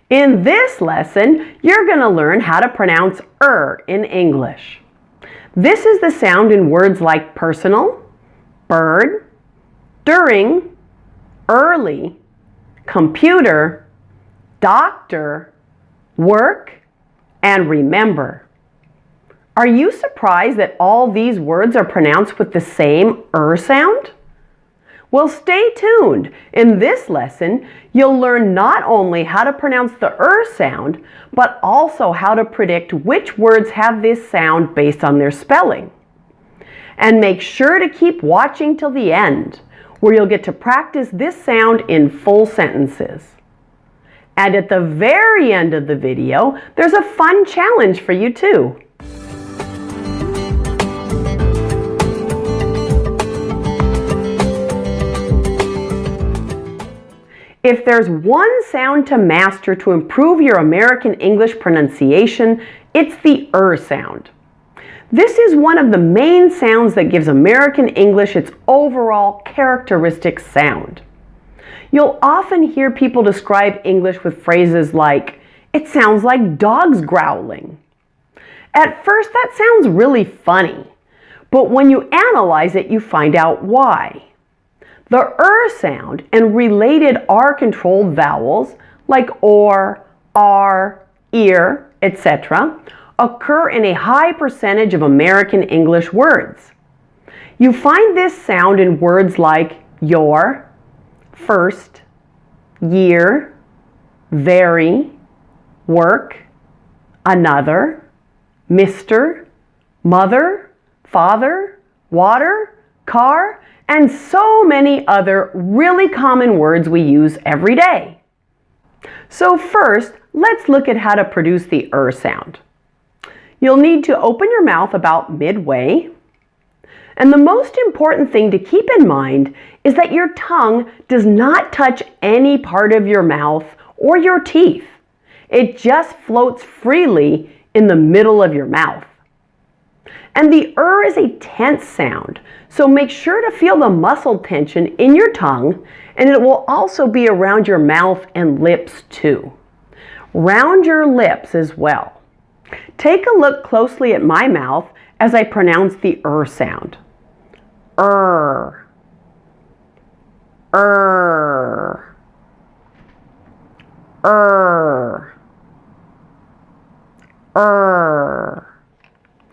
In this lesson, you're going to learn how to pronounce in English. This is the sound in words like personal, bird, during, early, computer, doctor, work, and remember. Are you surprised that all these words are pronounced with the same sound? Well, stay tuned. In this lesson, you'll learn not only how to pronounce the sound, but also how to predict which words have this sound based on their spelling. And make sure to keep watching till the end, where you'll get to practice this sound in full sentences. And at the very end of the video, there's a fun challenge for you too. If there's one sound to master to improve your American English pronunciation, it's the sound. This is one of the main sounds that gives American English its overall characteristic sound. You'll often hear people describe English with phrases like, "It sounds like dogs growling." At first, that sounds really funny, but when you analyze it, you find out why. The sound and related R-controlled vowels like or, r, ear, etc. occur in a high percentage of American English words. You find this sound in words like your, first, year, very, work, another, Mr., mother, father, water, car, and so many other really common words we use every day. So first, let's look at how to produce the sound. You'll need to open your mouth about midway. And the most important thing to keep in mind is that your tongue does not touch any part of your mouth or your teeth. It just floats freely in the middle of your mouth. And the is a tense sound, so make sure to feel the muscle tension in your tongue, and it will also be around your mouth and lips too. Round your lips as well. Take a look closely at my mouth as I pronounce the sound. Er. Er. Er. Er.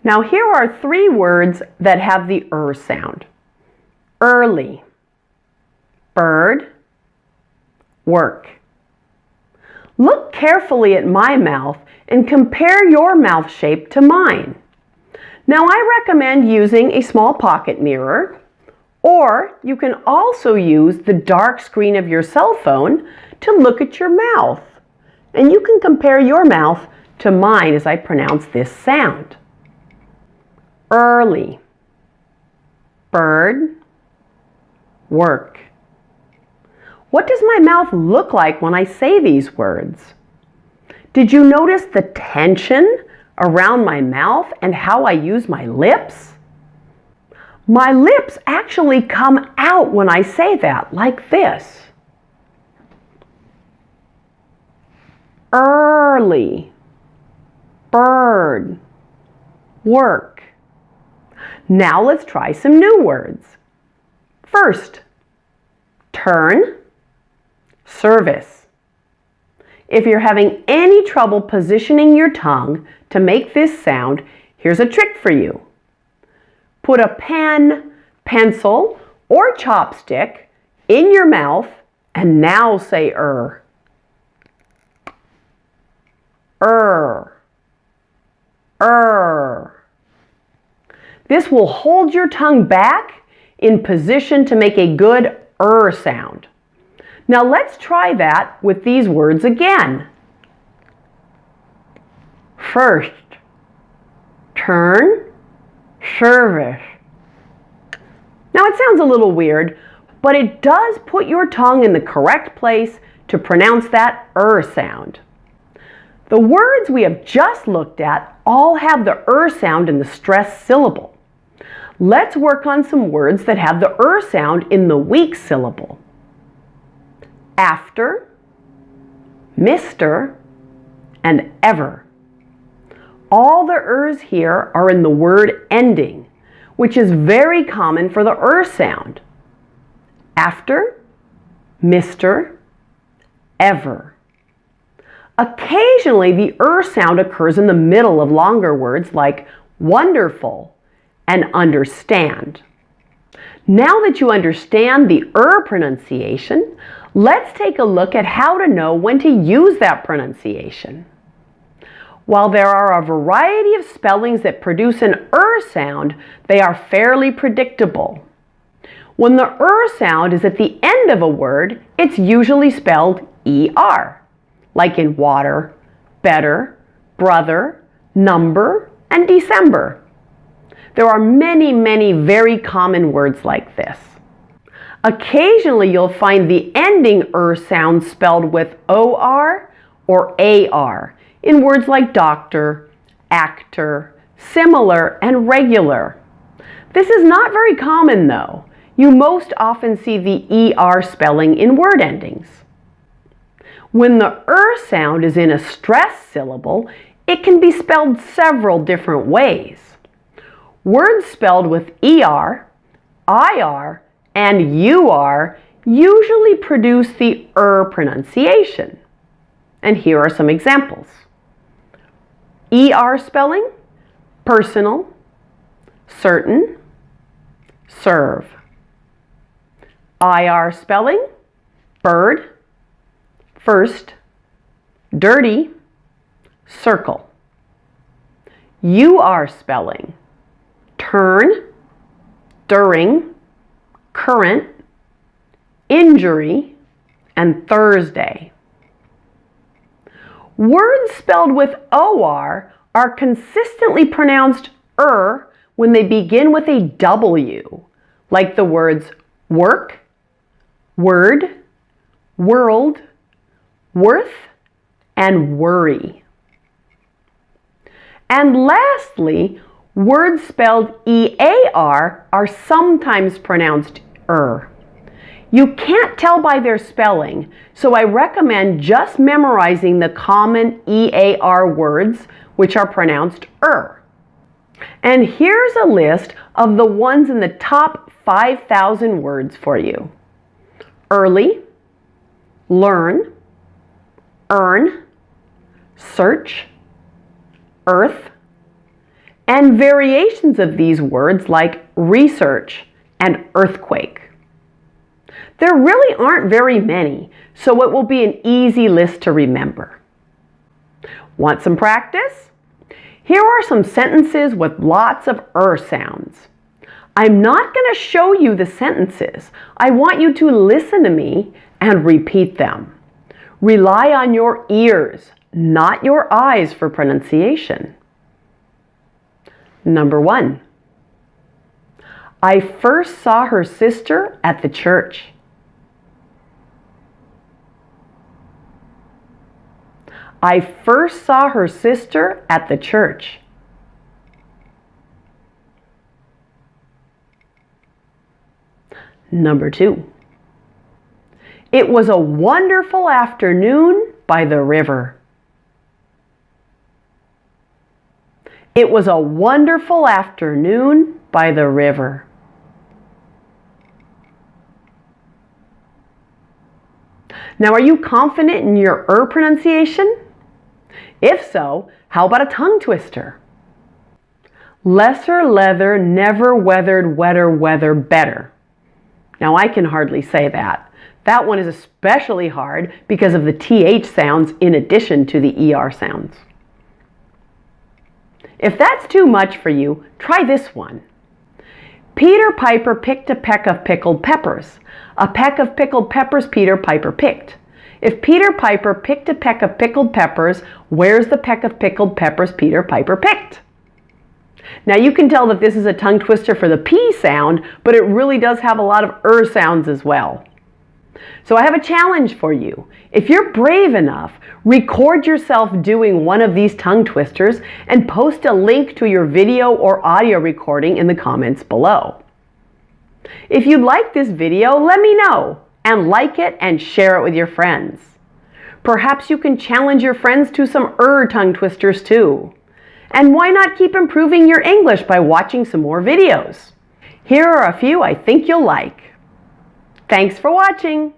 Now here are three words that have the sound. Early, bird, work. Look carefully at my mouth and compare your mouth shape to mine. Now I recommend using a small pocket mirror, or you can also use the dark screen of your cell phone to look at your mouth. And you can compare your mouth to mine as I pronounce this sound. Early, bird, work. What does my mouth look like when I say these words? Did you notice the tension around my mouth and how I use my lips? My lips actually come out when I say that, like this. Early, bird, work. Now let's try some new words. First, turn, service. If you're having any trouble positioning your tongue to make this sound, here's a trick for you. Put a pen, pencil, or chopstick in your mouth and now say er. Er. Er. This will hold your tongue back in position to make a good sound. Now let's try that with these words again. First, turn, service. Now it sounds a little weird, but it does put your tongue in the correct place to pronounce that sound. The words we have just looked at all have the sound in the stressed syllable. Let's work on some words that have the sound in the weak syllable. After, Mr., and ever. All the ers here are in the word ending, which is very common for the sound. After, Mr., ever. Occasionally, the sound occurs in the middle of longer words like wonderful and understand. Now that you understand the pronunciation, let's take a look at how to know when to use that pronunciation. While there are a variety of spellings that produce an sound, they are fairly predictable. When the sound is at the end of a word, it's usually spelled ER, like in water, better, brother, number, and December. There are many very common words like this. Occasionally, you'll find the ending sound spelled with OR or AR in words like doctor, actor, similar, and regular. This is not very common though. You most often see the ER spelling in word endings. When the sound is in a stressed syllable, it can be spelled several different ways. Words spelled with ER, IR, and UR usually produce the pronunciation. And here are some examples. ER spelling, personal, certain, serve. IR spelling, bird, first, dirty, circle. UR spelling, turn, during, current, injury, and Thursday. Words spelled with OR are consistently pronounced when they begin with a W, like the words work, word, world, worth, and worry. And lastly, words spelled EAR are sometimes pronounced You can't tell by their spelling, so I recommend just memorizing the common EAR words, which are pronounced And here's a list of the ones in the top 5,000 words for you. Early, learn, earn, search, earth, and variations of these words like research and earthquake. There really aren't very many, so it will be an easy list to remember. Want some practice? Here are some sentences with lots of sounds. I'm not going to show you the sentences. I want you to listen to me and repeat them. Rely on your ears, not your eyes for pronunciation. Number 1. I first saw her sister at the church. I first saw her sister at the church. Number 2. It was a wonderful afternoon by the river. It was a wonderful afternoon by the river. Now, are you confident in your pronunciation? If so, how about a tongue twister? Lesser leather, never weathered, wetter weather, better. Now, I can hardly say that. That one is especially hard because of the TH sounds in addition to the ER sounds. If that's too much for you, try this one. Peter Piper picked a peck of pickled peppers. A peck of pickled peppers Peter Piper picked. If Peter Piper picked a peck of pickled peppers, where's the peck of pickled peppers Peter Piper picked? Now you can tell that this is a tongue twister for the P sound, but it really does have a lot of sounds as well. So I have a challenge for you. If you're brave enough, record yourself doing one of these tongue twisters and post a link to your video or audio recording in the comments below. If you like this video, let me know and like it and share it with your friends. Perhaps you can challenge your friends to some tongue twisters too. And why not keep improving your English by watching some more videos? Here are a few I think you'll like. Thanks for watching!